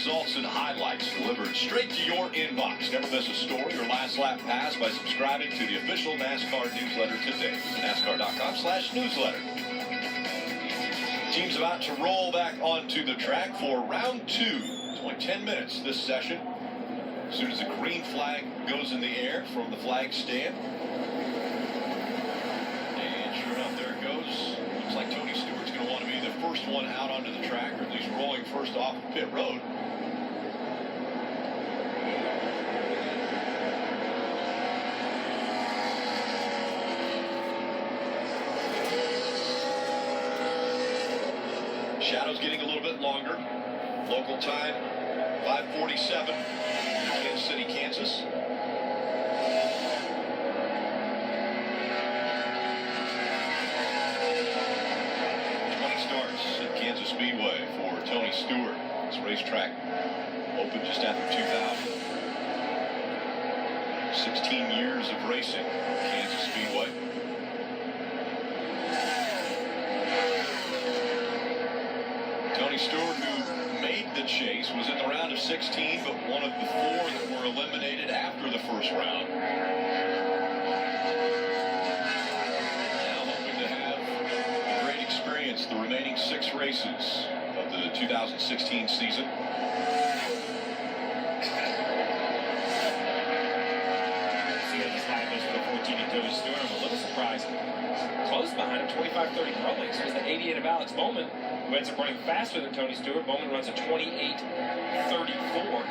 results and highlights delivered straight to your inbox. Never miss a story or last lap pass by subscribing to the official NASCAR newsletter today. NASCAR.com/newsletter. Team's about to roll back onto the track for round 2. It's only 10 minutes this session. As soon as the green flag goes in the air from the flag stand. And sure enough, there it goes. Looks like Tony Stewart's going to want to be the first one out onto the track, or at least rolling first off pit road. Shadows getting a little bit longer. Local time, 5:47, Kansas City, Kansas. Kansas Speedway for Tony Stewart. This racetrack opened just after 2000. 16 years of racing for Kansas Speedway. Tony Stewart, who made the chase, was in the round of 16, but one of the 4 that were eliminated after the first round. The remaining 6 races of the 2016 season. See what this time is for the 14 and Tony Stewart. I'm a little surprised. Close behind him, 25-30 Crowley. So it's the 88 of Alex Bowman, who ends up running faster than Tony Stewart. Bowman runs a 28-34.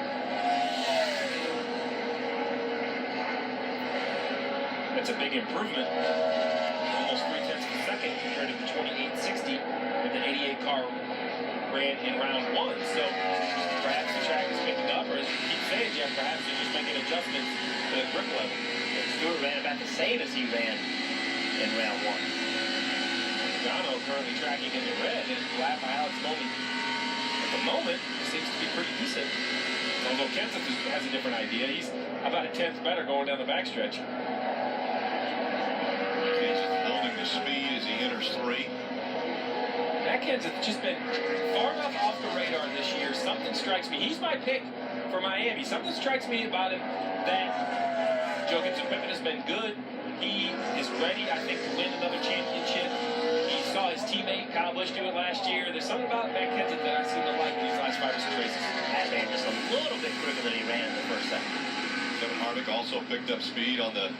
That's a big improvement. Almost 0.3 of a second compared to the 28-60 that the 88 car ran in round 1. So perhaps the track is picking up, or as you keep saying, Jeff, perhaps they're just making adjustments to the grip level. And Stewart ran about the same as he ran in round 1. Logano currently tracking in the red, and lap by Alex Bowman at the moment seems to be pretty decent. Although Kenseth has a different idea. He's about a 10th better going down the backstretch. Building the speed as he enters 3. Matt Kenseth just been far enough off the radar this year. Something strikes me. He's my pick for Miami. Something strikes me about him that Joachim Pippen has been good. He is ready, I think, to win another championship. He saw his teammate Kyle Busch do it last year. There's something about Matt Kenseth that I seem to like these last 5 or 6 races. That ran just a little bit quicker than he ran in the first second. Kevin Harvick also picked up speed on the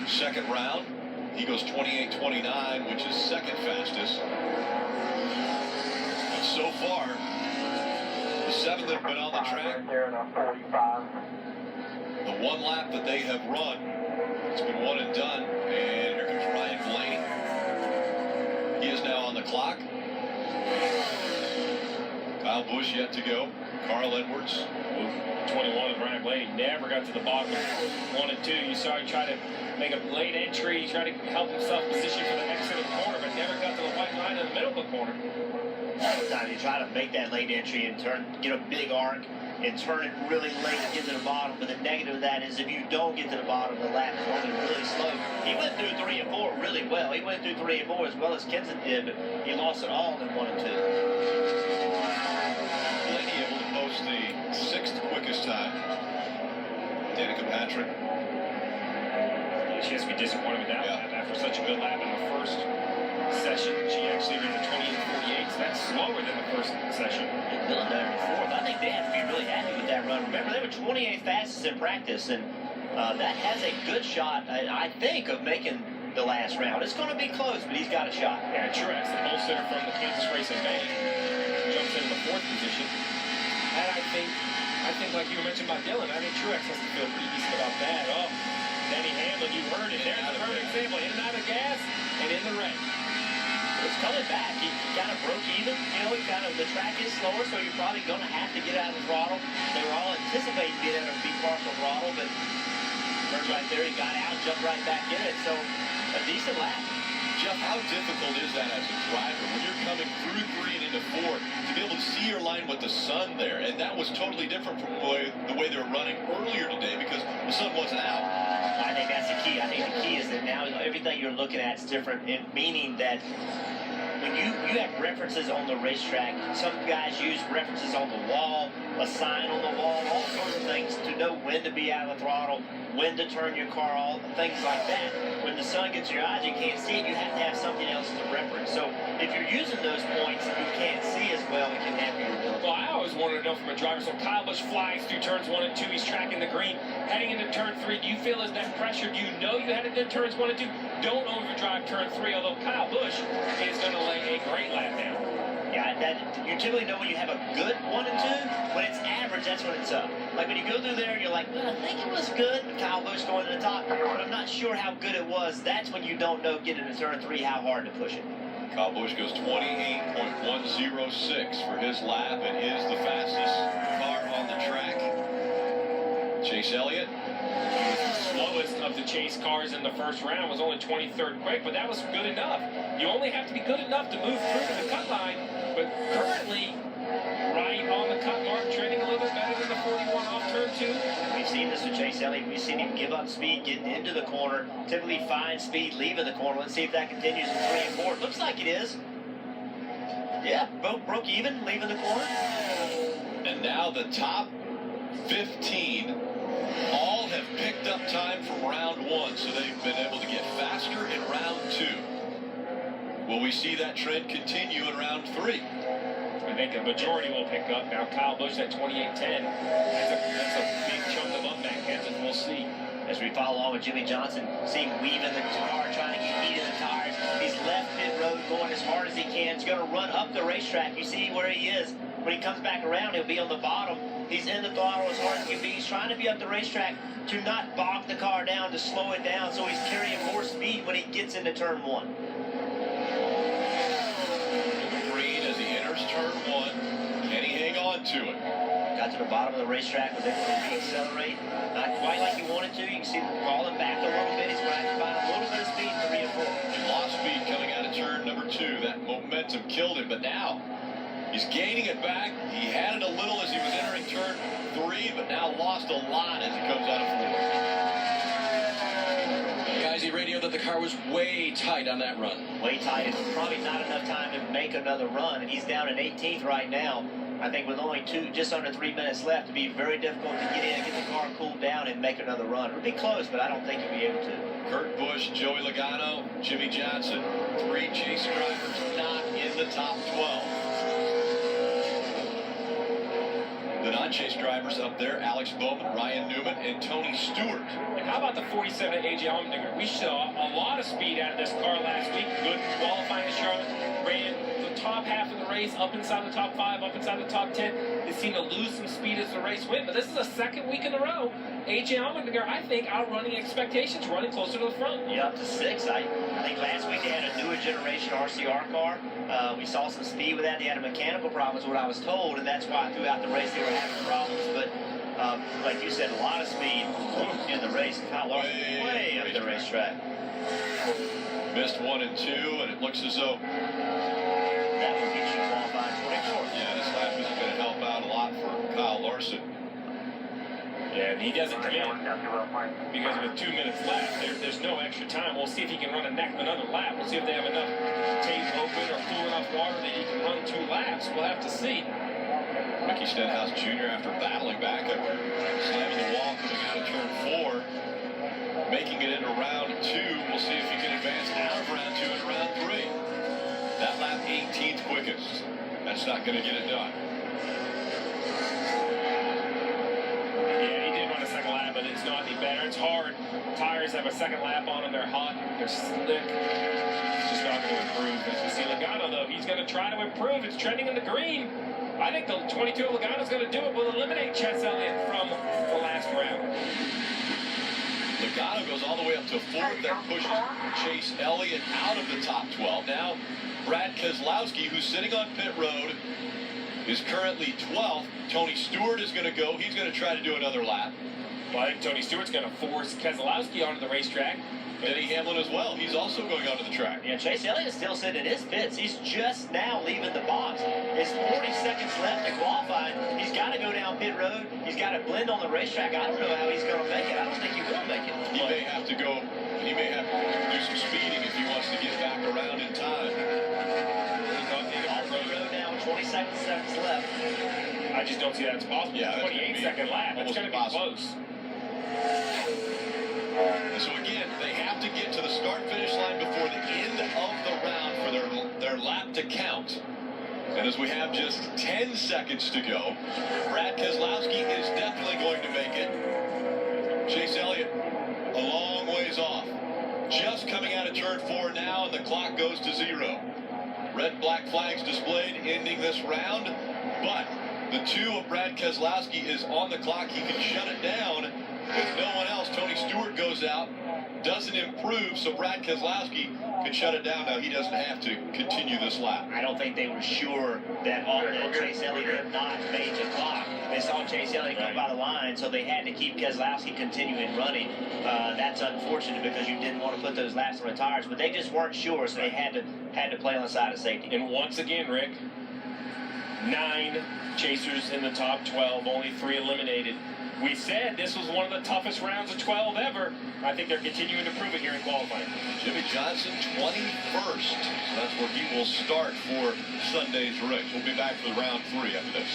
second round. He goes 28-29, which is second fastest. But so far, the 7 that have been on the track, the 1 lap that they have run, it's been 1 and done. And here comes Ryan Blaney. He is now on the clock. Kyle Busch yet to go. Carl Edwards. 21 of Ryan Blaney never got to the bottom of 1 and 2. You saw him try to make a late entry. He tried to help himself position for the exit of the corner, but never got to the white line in the middle of the corner. All the time you try to make that late entry and get a big arc and turn it really late and get to the bottom. But the negative of that is if you don't get to the bottom, the lap is only really slow. He went through 3 and 4 really well. He went through 3 and 4 as well as Kenseth did, but he lost it all in 1 and 2. Blaney able to post the 6th quickest time. Danica Patrick. She has to be disappointed with that lap after such a good lap in the first session. She actually ran a 28-48, so that's slower than the first session. And Villeneuve in 4th. I think they have to be really happy with that run. Remember, they were 28th fastest in practice, and that has a good shot, I think, of making the last round. It's going to be close, but he's got a shot. Yeah, Truex, the pole sitter from the Kansas race in May, jumps into the 4th position. And I think like you mentioned about Dillon, I think Truex has to feel pretty decent about that. Oh, Denny Hamlin, you heard it. There's the perfect example. In and out of gas and in the red. It's coming back. He kind of broke even. You know, the track is slower, so you're probably going to have to get out of the throttle. They were all anticipating getting out of the partial throttle, but right there, he got out, jumped right back in it. So a decent lap. Jeff, how difficult is that as a driver when you're coming through 3 and into 4 to be able to see your line with the sun there? And that was totally different from the way they were running earlier today because the sun wasn't out. I think that's the key. I think the key is that now everything you're looking at is different, meaning that when you have references on the racetrack, some guys use references on the wall, a sign on the wall, all sorts of things to know when to be out of the throttle, when to turn your car off, things like that. When the sun gets in your eyes, you can't see it, you have to have something else to reference. So if you're using those points and you can't see as well, it can hamper your ability. Well, I always wanted to know from a driver. So Kyle Busch flies through turns 1 and 2. He's tracking the green. Heading into turn 3, do you feel as that pressure? Do you know you had it in turns 1 and 2? Don't overdrive turn 3, although Kyle Busch is going to lay a great lap down. Yeah, you typically know when you have a good 1 and 2. When it's average, that's when it's up. Like when you go through there, you're like, well, I think it was good. Kyle Busch going to the top, but I'm not sure how good it was. That's when you don't know getting into turn 3 how hard to push it. Kyle Busch goes 28.106 for his lap and is the fastest car on the track. Chase Elliott. He was the slowest of the chase cars in the first round, was only 23rd quick, but that was good enough. You only have to be good enough to move through to the cut line, but currently right on the cut mark, trending a little bit better than the 41 off turn 2. We've seen this with Chase Elliott. We've seen him give up speed getting into the corner, typically find speed leaving the corner. Let's see if that continues in 3 and 4. It looks like it is. Yeah, both broke even leaving the corner. And now the top 15 all have picked up time from round 1, so they've been able to get faster in round 2. Will we see that trend continue in round 3? I think a majority will pick up. Now Kyle Busch at 28.10. That's a big chunk of up back, Kansas. We'll see. As we follow along with Jimmy Johnson, see him weaving the car, trying to get heat in the tires. He's left pit road going as hard as he can. He's going to run up the racetrack. You see where he is. When he comes back around, he'll be on the bottom. He's in the throttle as hard as he can be. He's trying to be up the racetrack to not bog the car down, to slow it down, so he's carrying more speed when he gets into turn 1. Green as he enters turn 1. Can he hang on to it? Got to the bottom of the racetrack, was able to reaccelerate. Not quite like he wanted to. You can see him falling back a little bit. He's going to have to find a little bit of speed in 3 and 4. He lost speed coming out of turn number 2. That momentum killed him, but now he's gaining it back. He had it a little as he was entering turn 3, but now lost a lot as he comes out of 4. Guys, he radioed that the car was way tight on that run. Way tight. It's probably not enough time to make another run, and he's down in 18th right now. I think with only just under 3 minutes left, it'd be very difficult to get in, get the car cooled down, and make another run. It'll be close, but I don't think he'll be able to. Kurt Busch, Joey Logano, Jimmy Johnson, 3 chase drivers not in the top 12. The non-chase drivers up there, Alex Bowman, Ryan Newman, and Tony Stewart. And how about the 47 at AJ Allmendinger? We saw a lot of speed out of this car last week. Good qualifying in Charlotte. Ran the top half of the race, up inside the top 5, up inside the top 10. They seemed to lose some speed as the race went, but this is the second week in a row. AJ Allmendinger, I think, outrunning expectations, running closer to the front. Yeah, up to 6. I think last week they had a newer generation RCR car. We saw some speed with that. They had a mechanical problem, is what I was told, and that's why throughout the race they were having problems. But like you said, a lot of speed in the race. Kyle Larson way up the racetrack. Missed 1 and 2, and it looks as though that will get you qualified 24th. Yeah, this lap isn't going to help out a lot for Kyle Larson. Yeah, and he doesn't come in because with 2 minutes left, there's no extra time. We'll see if he can run another lap. We'll see if they have enough tape open or cool enough water that he can run 2 laps. We'll have to see. Ricky Stenhouse Jr., after battling back after slamming the wall coming out of turn 4, making it into round 2. We'll see if he can advance out of round 2 and round 3. That lap 18th quickest. That's not going to get it done. Yeah, he did run a second lap, but it's not any better. It's hard. Tires have a second lap on them. They're hot. They're slick. It's just not going to improve. As we see Logano, though, he's going to try to improve. It's trending in the green. I think the 22 Logano's going to do it. Will eliminate Chase Elliott from the last round. Logano goes all the way up to 4th. That pushes Chase Elliott out of the top 12. Now, Brad Keselowski, who's sitting on pit road, is currently 12th. Tony Stewart is going to go. He's going to try to do another lap. Well, I think Tony Stewart's going to force Keselowski onto the racetrack. Denny Hamlin as well. He's also going onto the track. Yeah, Chase Elliott is still sitting in his pits. He's just now leaving the box. There's 40 seconds left to qualify. He's got to go down pit road. He's got to blend on the racetrack. I don't know how he's going to make it. I don't think he will make it. He may have to go. He may have to do some speeding if he wants to get back around in time. 27 seconds left. I just don't see that as possible. Yeah, that's gonna 28-second lap. It's almost going to be impossible. close. And so again, they have to get to the start-finish line before the end of the round for their lap to count. And as we have just 10 seconds to go, Brad Keselowski is definitely going to make it. Chase Elliott a long ways off. Just coming out of turn 4 now, and the clock goes to 0. Red black flags displayed, ending this round. But the 2 of Brad Keselowski is on the clock. He can shut it down with no one else. Tony Stewart goes out, doesn't improve, so Brad Keselowski can shut it down. Now he doesn't have to continue this lap. I don't think they were sure that Chase Elliott had not made the clock. They saw Chase Elliott go by the line, so they had to keep Keselowski continuing running. That's unfortunate because you didn't want to put those laps on the tires, but they just weren't sure, so they had to play on the side of safety. And once again, Rick, 9 chasers in the top 12, only 3 eliminated. We said this was one of the toughest rounds of 12 ever. I think they're continuing to prove it here in qualifying. Jimmy Johnson, 21st. So that's where he will start for Sunday's race. We'll be back for round 3 after this.